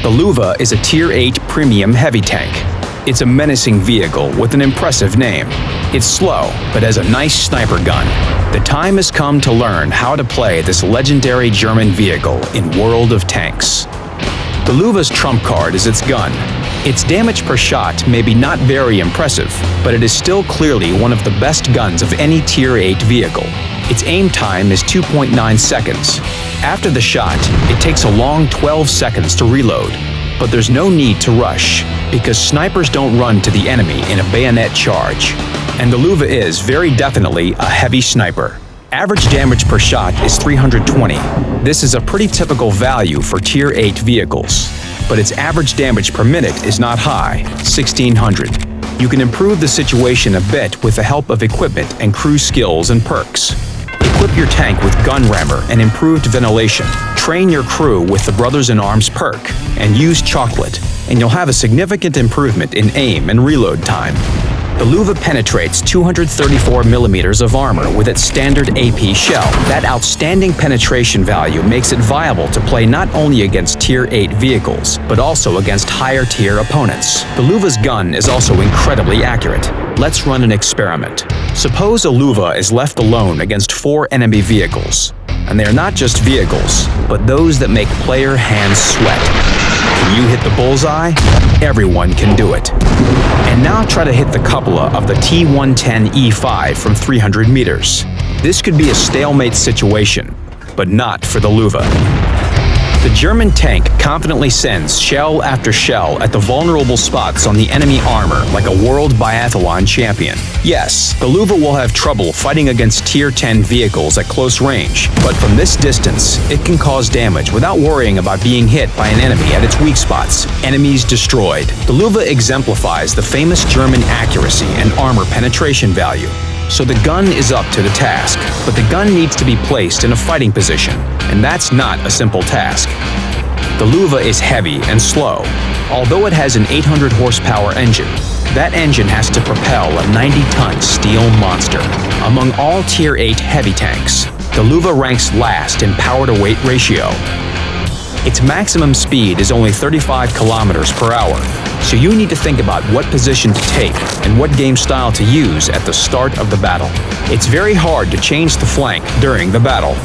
The Löwe is a Tier 8 premium heavy tank. It's a menacing vehicle with an impressive name. It's slow, but has a nice sniper gun. The time has come to learn how to play this legendary German vehicle in World of Tanks. The Löwe's trump card is its gun. Its damage per shot may be not very impressive, but it is still clearly one of the best guns of any Tier 8 vehicle. Its aim time is 2.9 seconds. After the shot, it takes a long 12 seconds to reload. But there's no need to rush, because snipers don't run to the enemy in a bayonet charge. And the Löwe is very definitely a heavy sniper. Average damage per shot is 320. This is a pretty typical value for Tier 8 vehicles. But its average damage per minute is not high, 1600. You can improve the situation a bit with the help of equipment and crew skills and perks. Equip your tank with gun rammer and improved ventilation. Train your crew with the Brothers-in-Arms perk, and use chocolate, and you'll have a significant improvement in aim and reload time. The Löwe penetrates 234mm of armor with its standard AP shell. That outstanding penetration value makes it viable to play not only against Tier 8 vehicles, but also against higher tier opponents. The Löwe's gun is also incredibly accurate. Let's run an experiment. Suppose a Löwe is left alone against 4 enemy vehicles. And they are not just vehicles, but those that make player hands sweat. Can you hit the bullseye? Everyone can do it. And now try to hit the cupola of the T-110E5 from 300 meters. This could be a stalemate situation, but not for the Löwe. The German tank confidently sends shell after shell at the vulnerable spots on the enemy armor like a world biathlon champion. Yes, the Löwe will have trouble fighting against Tier 10 vehicles at close range, but from this distance, it can cause damage without worrying about being hit by an enemy at its weak spots. Enemies destroyed. The Löwe exemplifies the famous German accuracy and armor penetration value. So the gun is up to the task, but the gun needs to be placed in a fighting position, and that's not a simple task. The Löwe is heavy and slow. Although it has an 800 horsepower engine, that engine has to propel a 90-ton steel monster. Among all Tier 8 heavy tanks, the Löwe ranks last in power-to-weight ratio. Its maximum speed is only 35 kilometers per hour, so you need to think about what position to take and what game style to use at the start of the battle. It's very hard to change the flank during the battle.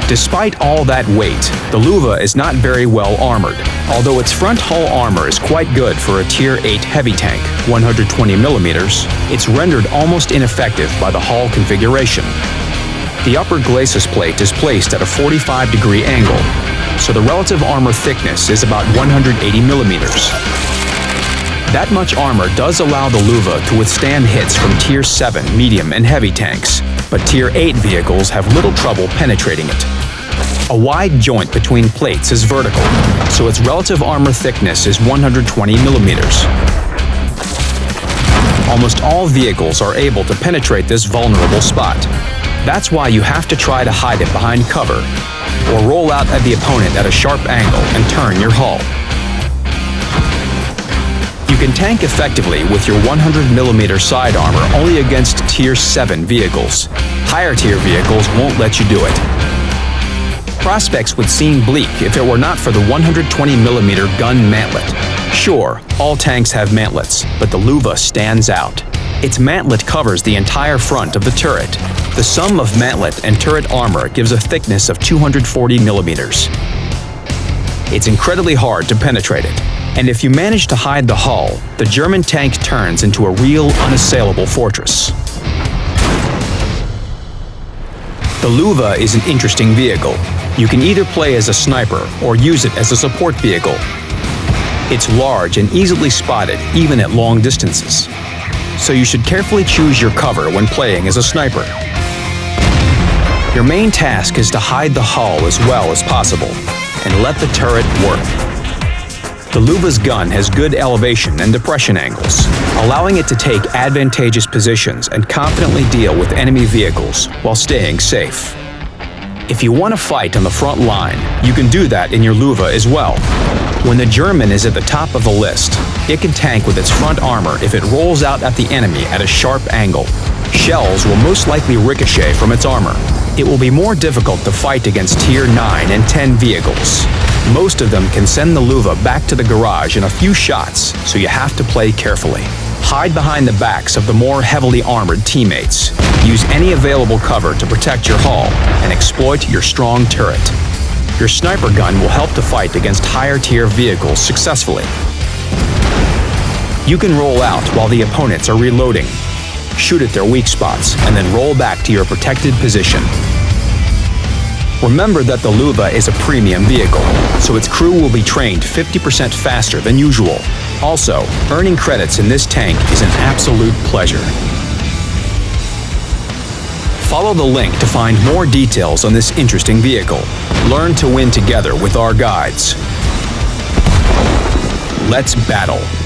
Despite all that weight, the Löwe is not very well armored. Although its front hull armor is quite good for a Tier 8 heavy tank, 120mm, it's rendered almost ineffective by the hull configuration. The upper glacis plate is placed at a 45-degree angle, so the relative armor thickness is about 180mm. That much armor does allow the Löwe to withstand hits from Tier 7 medium and heavy tanks, but Tier 8 vehicles have little trouble penetrating it. A wide joint between plates is vertical, so its relative armor thickness is 120mm. Almost all vehicles are able to penetrate this vulnerable spot. That's why you have to try to hide it behind cover, or roll out at the opponent at a sharp angle and turn your hull. You can tank effectively with your 100mm side armor only against Tier 7 vehicles. Higher tier vehicles won't let you do it. Prospects would seem bleak if it were not for the 120mm gun mantlet. Sure, all tanks have mantlets, but the Löwe stands out. Its mantlet covers the entire front of the turret. The sum of mantlet and turret armor gives a thickness of 240mm. It's incredibly hard to penetrate it, and if you manage to hide the hull, the German tank turns into a real unassailable fortress. The Löwe is an interesting vehicle. You can either play as a sniper or use it as a support vehicle. It's large and easily spotted even at long distances, so you should carefully choose your cover when playing as a sniper. Your main task is to hide the hull as well as possible and let the turret work. The Löwe's gun has good elevation and depression angles, allowing it to take advantageous positions and confidently deal with enemy vehicles while staying safe. If you want to fight on the front line, you can do that in your Löwe as well. When the German is at the top of the list, it can tank with its front armor if it rolls out at the enemy at a sharp angle. Shells will most likely ricochet from its armor. It will be more difficult to fight against Tier 9 and 10 vehicles. Most of them can send the Löwe back to the garage in a few shots, so you have to play carefully. Hide behind the backs of the more heavily armored teammates. Use any available cover to protect your hull and exploit your strong turret. Your sniper gun will help to fight against higher-tier vehicles successfully. You can roll out while the opponents are reloading. Shoot at their weak spots and then roll back to your protected position. Remember that the Löwe is a premium vehicle, so its crew will be trained 50% faster than usual. Also, earning credits in this tank is an absolute pleasure. Follow the link to find more details on this interesting vehicle. Learn to win together with our guides. Let's battle!